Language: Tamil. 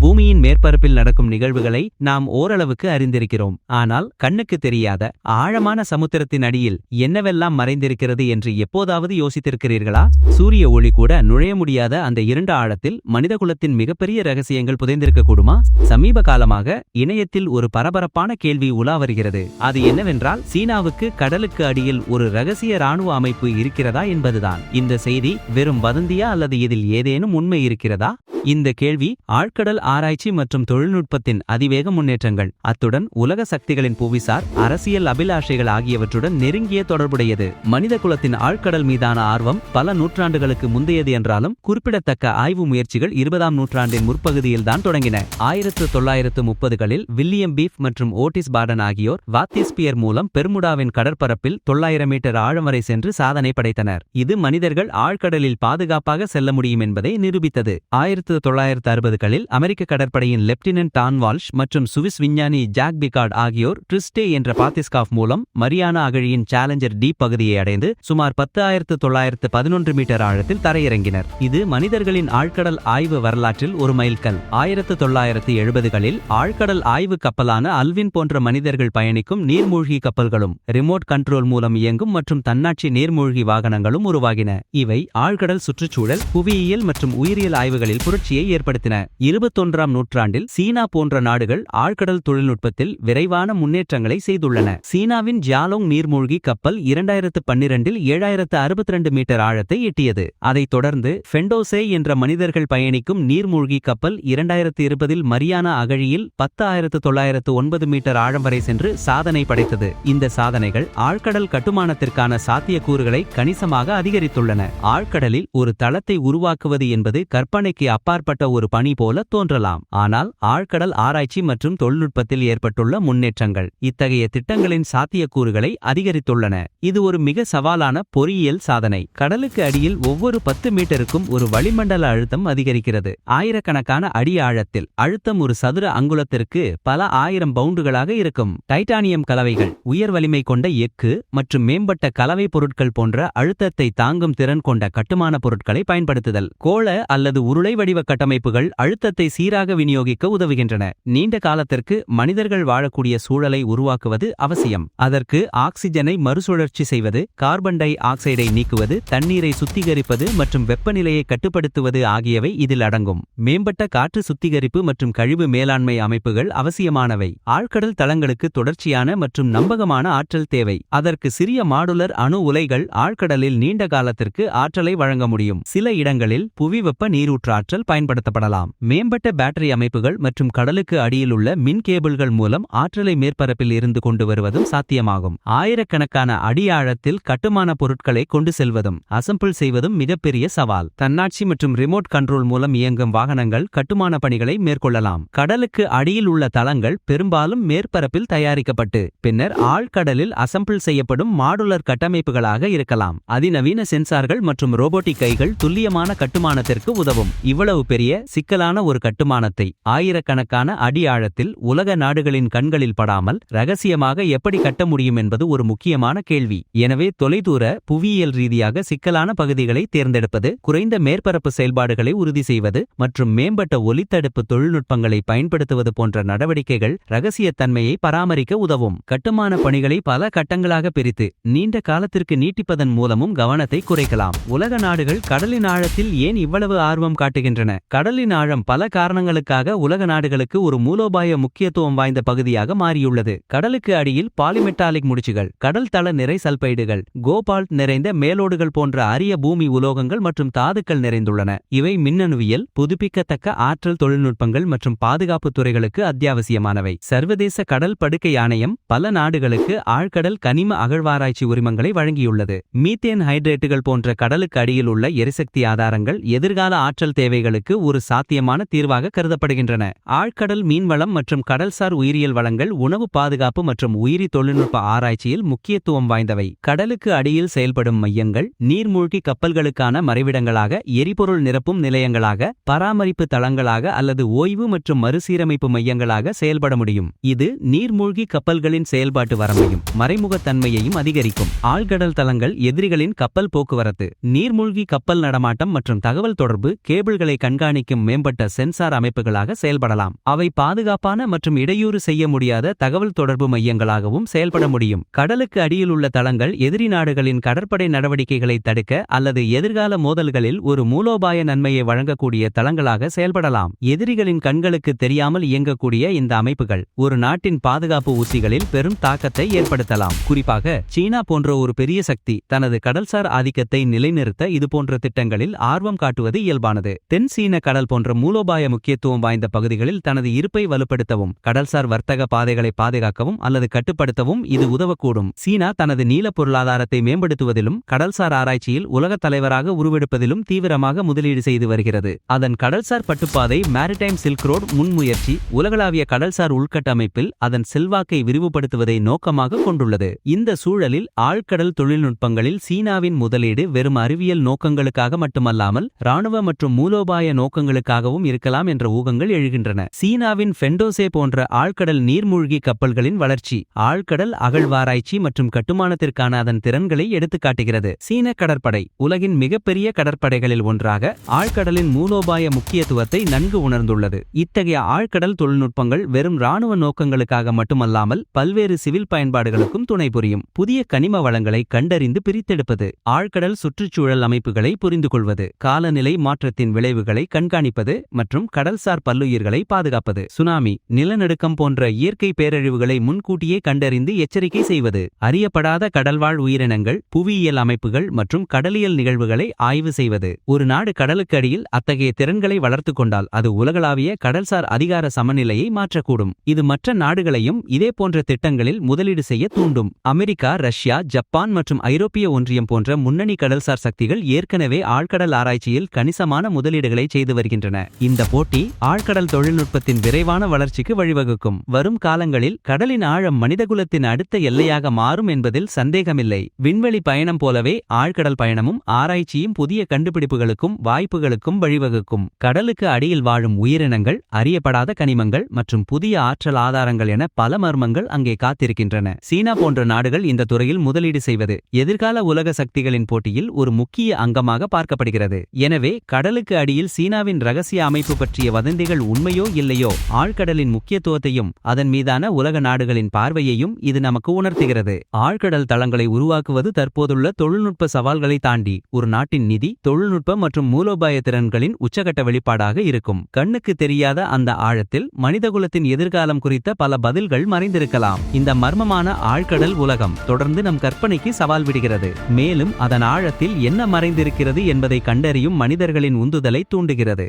பூமியின் மேற்பரப்பில் நடக்கும் நிகழ்வுகளை நாம் ஓரளவுக்கு அறிந்திருக்கிறோம். ஆனால் கண்ணுக்கு தெரியாத ஆழமான சமுத்திரத்தின் அடியில் என்னவெல்லாம் மறைந்திருக்கிறது என்று எப்போதாவது யோசித்திருக்கிறீர்களா? சூரிய ஒளி கூட நுழைய முடியாத அந்த இருண்ட ஆழத்தில் மனிதகுலத்தின் மிகப்பெரிய ரகசியங்கள் புதைந்திருக்க கூடுமா? சமீப காலமாக இணையத்தில் ஒரு பரபரப்பான கேள்வி உலா வருகிறது. அது என்னவென்றால், சீனாவுக்கு கடலுக்கு அடியில் ஒரு ரகசிய ராணுவ அமைப்பு இருக்கிறதா என்பதுதான். இந்த செய்தி வெறும் வதந்தியா அல்லது இதில் ஏதேனும் உண்மை இருக்கிறதா? இந்த கேள்வி ஆழ்கடல் ஆராய்ச்சி மற்றும் தொழில்நுட்பத்தின் அதிவேக முன்னேற்றங்கள், அத்துடன் உலக சக்திகளின் புவிசார் அரசியல் அபிலாஷைகள் ஆகியவற்றுடன் நெருங்கிய தொடர்புடையது. மனித குலத்தின் ஆழ்கடல் மீதான ஆர்வம் பல நூற்றாண்டுகளுக்கு முந்தையது என்றாலும் குறிப்பிடத்தக்க ஆய்வு முயற்சிகள் 20ஆம் நூற்றாண்டின் முற்பகுதியில்தான் தொடங்கின. 1930களில் வில்லியம் பீஃப் மற்றும் ஓட்டிஸ் பார்டன் ஆகியோர் வாத்திஸ்பியர் மூலம் பெர்முடாவின் கடற்பரப்பில் 900 மீட்டர் ஆழம் வரை சென்று சாதனை படைத்தனர். இது மனிதர்கள் ஆழ்கடலில் பாதுகாப்பாக செல்ல முடியும் என்பதை நிரூபித்தது. 1960களில் அமெரிக்க கடற்படையின் லெப்டினன்ட் டான் வால்ஷ் மற்றும் சுவிஸ் விஞ்ஞானி ஜாக் பிகார்ட் ஆகியோர் ட்ரிஸ்டே என்ற பாத்திஸ்காஃப் மூலம் மரியானா அகழியின் சேலஞ்சர் டீப் பகுதியை அடைந்து சுமார் 10,911 மீட்டர் ஆழத்தில் தரையிறங்கினர். இது மனிதர்களின் ஆழ்கடல் ஆய்வு வரலாற்றில் ஒரு மைல்கல். 1970களில் ஆழ்கடல் ஆய்வு கப்பலான அல்வின் போன்ற மனிதர்கள் பயணிக்கும் நீர்மூழ்கி கப்பல்களும் ரிமோட் கண்ட்ரோல் மூலம் இயங்கும் மற்றும் தன்னாட்சி நீர்மூழ்கி வாகனங்களும் உருவாகின. இவை ஆழ்கடல் சுற்றுச்சூழல், புவியியல் மற்றும் உயிரியல் ஆய்வுகளில் புரட்சியை ஏற்படுத்தின. 21ஆம் நூற்றாண்டில் சீனா போன்ற நாடுகள் ஆழ்கடல் தொழில்நுட்பத்தில் விரைவான முன்னேற்றங்களை செய்துள்ளன. சீனாவின் ஜியாலோங் நீர்மூழ்கி கப்பல் 2012இல் 7062 மீட்டர் ஆழத்தை எட்டியது. அதைத் தொடர்ந்து ஃபெண்டோசே என்ற மனிதர்கள் பயணிக்கும் நீர்மூழ்கி கப்பல் 2020இல் மரியானா அகழியில் 10,909 மீட்டர் ஆழம் வரை சென்று சாதனை படைத்தது. இந்த சாதனைகள் ஆழ்கடல் கட்டுமானத்திற்கான சாத்தியக்கூறுகளை கணிசமாக அதிகரித்துள்ளன. ஆழ்கடலில் ஒரு தளத்தை உருவாக்குவது என்பது கற்பனைக்கு அப்பாற்பட்ட ஒரு பணி போல தோன்றலாம். ஆனால் ஆழ்கடல் ஆராய்ச்சி மற்றும் தொழில்நுட்பத்தில் ஏற்பட்டுள்ள முன்னேற்றங்கள் இத்தகைய திட்டங்களின் சாத்தியக்கூறுகளை அதிகரித்துள்ளன. இது ஒரு மிக சவாலான பொறியியல் சாதனை. கடலுக்கு அடியில் ஒவ்வொரு 10 மீட்டருக்கும் ஒரு வளிமண்டல அழுத்தம் அதிகரிக்கிறது. ஆயிரக்கணக்கான அடி ஆழத்தில் அழுத்தம் ஒரு சதுர அங்குலத்திற்கு பல 1000 பவுண்டுகளாக இருக்கும். டைட்டானியம் கலவைகள், உயர் வலிமை கொண்ட எஃகு மற்றும் மேம்பட்ட கலவை பொருட்கள் போன்ற அழுத்தத்தை தாங்கும் திறன் கொண்ட கட்டுமான பொருட்களை பயன்படுத்துதல். கோள அல்லது உருளை வடிவ கட்டமைப்புகள் அழுத்தத்தை சீராக விநியோகிக்க உதவுகின்றன. நீண்ட காலத்திற்கு மனிதர்கள் வாழக்கூடிய சூழலை உருவாக்குவது அவசியம். அதற்கு ஆக்சிஜனை மறுசுழற்சி செய்வது, கார்பன் டை ஆக்சைடை நீக்குவது, தண்ணீரை சுத்திகரிப்பது மற்றும் வெப்பநிலையை கட்டுப்படுத்துவது ஆகியவை இதில் அடங்கும். மேம்பட்ட காற்று சுத்திகரிப்பு மற்றும் கழிவு மேலாண்மை அமைப்புகள் அவசியமானவை. ஆழ்கடல் தளங்களுக்கு தொடர்ச்சியான மற்றும் நம்பகமான ஆற்றல் தேவை. அதற்கு சிறிய மாடுலர் அணு உலைகள் ஆழ்கடலில் நீண்ட காலத்திற்கு ஆற்றலை வழங்க முடியும். சில இடங்களில் புவி வெப்ப நீரூற்றாற்றல் பயன்படுத்தப்படலாம். மேம்பட்ட பேட்டரி அமைப்புகள் மற்றும் கடலுக்கு அடியிலுள்ள மின் கேபிள்கள் மூலம் ஆற்றலை மேற்பரப்பில் இருந்து கொண்டு வருவதும் சாத்தியமாகும். ஆயிரக்கணக்கான அடி ஆழத்தில் கட்டுமான பொருட்களை கொண்டு செல்வதும் அசம்பிள் செய்வதும் மிகப்பெரிய சவால். தன்னாட்சி மற்றும் ரிமோட் கண்ட்ரோல் மூலம் இயங்கும் வாகனங்கள் கட்டுமான பணிகளை மேற்கொள்ளலாம். கடலுக்கு அடியில் உள்ள தளங்கள் பெரும்பாலும் மேற்பரப்பில் தயாரிக்கப்பட்டு பின்னர் ஆழ்கடலில் அசம்பிள் செய்யப்படும் மாடுலர் கட்டமைப்புகளாக இருக்கலாம். அதிநவீன சென்சார்கள் மற்றும் ரோபோட்டிக் கைகள் துல்லியமான கட்டுமானத்திற்கு உதவும். இவ்வளவு பெரிய சிக்கலான ஒரு கட்டுமானத்தை ஆயிரக்கணக்கான அடி ஆழத்தில் உலக நாடுகளின் கண்களில் படாமல் ரகசியமாக எப்படி கட்ட முடியும் என்பது ஒரு முக்கியமான கேள்வி. எனவே தொலைதூர புவியியல் ரீதியாக சிக்கலான பகுதிகளை தேர்ந்தெடுப்பது, குறைந்த மேற்பரப்பு செயல்பாடுகளை உறுதி செய்வது மற்றும் மேம்பட்ட ஒலித்தடுப்பு தொழில்நுட்பங்களை பயன்படுத்துவது போன்ற நடவடிக்கைகள் ரகசியத்தன்மையை பராமரிக்க உதவும். கட்டுமான பணிகளை பல கட்டங்களாக பிரித்து நீண்ட காலத்திற்கு நீட்டிப்பதன் மூலமும் கவனத்தை குறைக்கலாம். உலக நாடுகள் கடலின் ஆழத்தில் ஏன் இவ்வளவு ஆர்வம் காட்டுகின்றன? கடலின் ஆழம் பல காரணங்களுக்காக உலக நாடுகளுக்கு ஒரு மூலோபாய முக்கியத்துவம் வாய்ந்த பகுதியாக மாறியுள்ளது. கடலுக்கு அடியில் பாலிமெட்டாலிக் முடிச்சுகள், கடல் தள நிறை சல்பைடுகள், கோபால்ட் நிறைந்த மேலோடுகள் போன்ற அரிய பூமி உலோகங்கள் மற்றும் தாதுக்கள் நிறைந்துள்ளன. இவை மின்னணுவியல், புதுப்பிக்கத்தக்க ஆற்றல் தொழில்நுட்பங்கள் மற்றும் பாதுகாப்பு துறைகளுக்கு அத்தியாவசியமானவை. சர்வதேச கடல் படுக்கை ஆணையம் பல நாடுகளுக்கு ஆழ்கடல் கனிம அகழ்வாராய்ச்சி உரிமங்களை வழங்கியுள்ளது. மீத்தேன் ஹைட்ரேட்டுகள் போன்ற கடலுக்கு அடியில் உள்ள எரிசக்தி ஆதாரங்கள் எதிர்கால ஆற்றல் தேவைகளுக்கு ஒரு சாத்தியமான தீர்வாக கருதப்படுகின்றன. ஆழ்கடல் மீன்வளம் மற்றும் கடல்சார் உயிரியல் வளங்கள் உணவு பாதுகாப்பு மற்றும் உயிரி தொழில்நுட்ப ஆராய்ச்சியில் முக்கியத்துவம் வாய்ந்தவை. கடலுக்கு அடியில் செயல்படும் மையங்கள் நீர்மூழ்கி கப்பல்களுக்கான மறைவிடங்களாக, எரிபொருள் நிரப்பும் நிலையங்களாக, பராமரிப்பு தளங்களாக அல்லது ஓய்வு மற்றும் மறுசீரமைப்பு மையங்களாக செயல்பட முடியும். இது நீர்மூழ்கி கப்பல்களின் செயல்பாட்டு வரம்பையும் மறைமுகத்தன்மையையும் அதிகரிக்கும். ஆழ்கடல் தளங்கள் எதிரிகளின் கப்பல் போக்குவரத்து, நீர்மூழ்கி கப்பல் நடமாட்டம் மற்றும் தகவல் தொடர்பு கேபிள்களை கண்காணிக்கும் மேம்பட்ட சென்சார் கடல்சார் அமைப்புகளாக செயல்படலாம். அவை பாதுகாப்பான மற்றும் இடையூறு செய்ய முடியாத தகவல் தொடர்பு மையங்களாகவும் செயல்பட முடியும். கடலுக்கு அடியில் உள்ள தளங்கள் எதிரி நாடுகளின் கடற்படை நடவடிக்கைகளை தடுக்க அல்லது எதிர்கால மோதல்களில் ஒரு மூலோபாய நன்மையை வழங்கக்கூடிய தளங்களாக செயல்படலாம். எதிரிகளின் கண்களுக்கு தெரியாமல் இயங்கக்கூடிய இந்த அமைப்புகள் ஒரு நாட்டின் பாதுகாப்பு உத்திகளில் பெரும் தாக்கத்தை ஏற்படுத்தலாம். குறிப்பாக சீனா போன்ற ஒரு பெரிய சக்தி தனது கடல்சார் ஆதிக்கத்தை நிலைநிறுத்த இதுபோன்ற திட்டங்களில் ஆர்வம் காட்டுவது இயல்பானது. தென் சீன கடல் போன்ற மூலோபாய முக்கியத்துவம் வாய்ந்த பகுதிகளில் தனது இருப்பை வலுப்படுத்தவும் கடல்சார் வர்த்தக பாதைகளை பாதுகாக்கவும் அல்லது கட்டுப்படுத்தவும் இது உதவக்கூடும். சீனா தனது நீல பொருளாதாரத்தை மேம்படுத்துவதிலும் கடல்சார் ஆராய்ச்சியில் உலகத் தலைவராக உருவெடுப்பதிலும் தீவிரமாக முதலீடு செய்து வருகிறது. அதன் கடல்சார் பட்டுப்பாதை மேரிடைம் சில்க் ரோட் முன்முயற்சி உலகளாவிய கடல்சார் உள்கட்டமைப்பில் அதன் செல்வாக்கை விரிவுபடுத்துவதை நோக்கமாக கொண்டுள்ளது. இந்த சூழலில் ஆழ்கடல் தொழில்நுட்பங்களில் சீனாவின் முதலீடு வெறும் அறிவியல் நோக்கங்களுக்காக மட்டுமல்லாமல் இராணுவ மற்றும் மூலோபாய நோக்கங்களுக்காகவும் இருக்கலாம் என்ற ஊகங்கள் எழுகின்றன. சீனாவின் ஃபெண்டோசே போன்ற ஆழ்கடல் நீர்மூழ்கி கப்பல்களின் வளர்ச்சி ஆழ்கடல் அகழ்வாராய்ச்சி மற்றும் கட்டுமானத்திற்கான அதன் திறன்களை எடுத்துக்காட்டுகிறது. சீன கடற்படை உலகின் மிகப்பெரிய கடற்படைகளில் ஒன்றாக ஆழ்கடலின் மூலோபாய முக்கியத்துவத்தை நன்கு உணர்ந்துள்ளது. இத்தகைய ஆழ்கடல் தொழில்நுட்பங்கள் வெறும் இராணுவ நோக்கங்களுக்காக மட்டுமல்லாமல் பல்வேறு சிவில் பயன்பாடுகளுக்கும் துணை புரியும். புதிய கனிம வளங்களை கண்டறிந்து பிரித்தெடுப்பது, ஆழ்கடல் சுற்றுச்சூழல் அமைப்புகளை புரிந்துகொள்வது, காலநிலை மாற்றத்தின் விளைவுகளை கண்காணிப்பது மற்றும் கடல்சார் பல்லுயிர்களை பாதுகாப்பது, சுனாமி, நிலநடுக்கம் போன்ற இயற்கை பேரழிவுகளை முன்கூட்டியே கண்டறிந்து எச்சரிக்கை செய்வது, அறியப்படாத கடல்வாழ் உயிரினங்கள், புவியியல் அமைப்புகள் மற்றும் கடலியல் நிகழ்வுகளை ஆய்வு செய்வது. ஒரு நாடு கடலுக்கு அடியில் அத்தகைய திறன்களை வளர்த்து கொண்டால் அது உலகளாவிய கடல்சார் அதிகார சமநிலையை மாற்றக்கூடும். இது மற்ற நாடுகளையும் இதேபோன்ற திட்டங்களில் முதலீடு செய்ய தூண்டும். அமெரிக்கா, ரஷ்யா, ஜப்பான் மற்றும் ஐரோப்பிய ஒன்றியம் போன்ற முன்னணி கடல்சார் சக்திகள் ஏற்கனவே ஆழ்கடல் ஆராய்ச்சியில் கணிசமான முதலீடுகளை செய்து வருகின்றன. இந்த போட்டி ஆழ்கடல் தொழில்நுட்பத்தின் விரைவான வளர்ச்சிக்கு வழிவகுக்கும். வரும் காலங்களில் கடலின் ஆழம் மனிதகுலத்தின் அடுத்த எல்லையாக மாறும் என்பதில் சந்தேகமில்லை. விண்வெளி பயணம் போலவே ஆழ்கடல் பயணமும் ஆராய்ச்சியும் புதிய கண்டுபிடிப்புகளுக்கும் வாய்ப்புகளுக்கும் வழிவகுக்கும். கடலுக்கு அடியில் வாழும் உயிரினங்கள், அறியப்படாத கனிமங்கள் மற்றும் புதிய ஆற்றல் ஆதாரங்கள் என பல மர்மங்கள் அங்கே காத்திருக்கின்றன. சீனா போன்ற நாடுகள் இந்த துறையில் முதலீடு செய்வது எதிர்கால உலக சக்திகளின் போட்டியில் ஒரு முக்கிய அங்கமாக பார்க்கப்படுகிறது. எனவே கடலுக்கு அடியில் சீனாவின் ரகசிய அமைப்பு பற்றிய வதந்திகள் உண்மையோ இல்லையோ, ஆழ்கடலின் முக்கியத்துவத்தையும் அதன் மீதான உலக நாடுகளின் பார்வையையும் இது நமக்கு உணர்த்துகிறது. ஆழ்கடல் தளங்களை உருவாக்குவது தற்போதுள்ள தொழில்நுட்ப சவால்களை தாண்டி ஒரு நாட்டின் நிதி, தொழில்நுட்ப மற்றும் மூலோபாய திறன்களின் உச்சகட்ட வெளிப்பாடாக இருக்கும். கண்ணுக்கு தெரியாத அந்த ஆழத்தில் மனிதகுலத்தின் எதிர்காலம் குறித்த பல பதில்கள் மறைந்திருக்கலாம். இந்த மர்மமான ஆழ்கடல் உலகம் தொடர்ந்து நம் கற்பனைக்கு சவால் விடுகிறது. மேலும் அதன் ஆழத்தில் என்ன மறைந்திருக்கிறது என்பதை கண்டறியும் மனிதர்களின் உந்துதலை தூண்டுகிறது.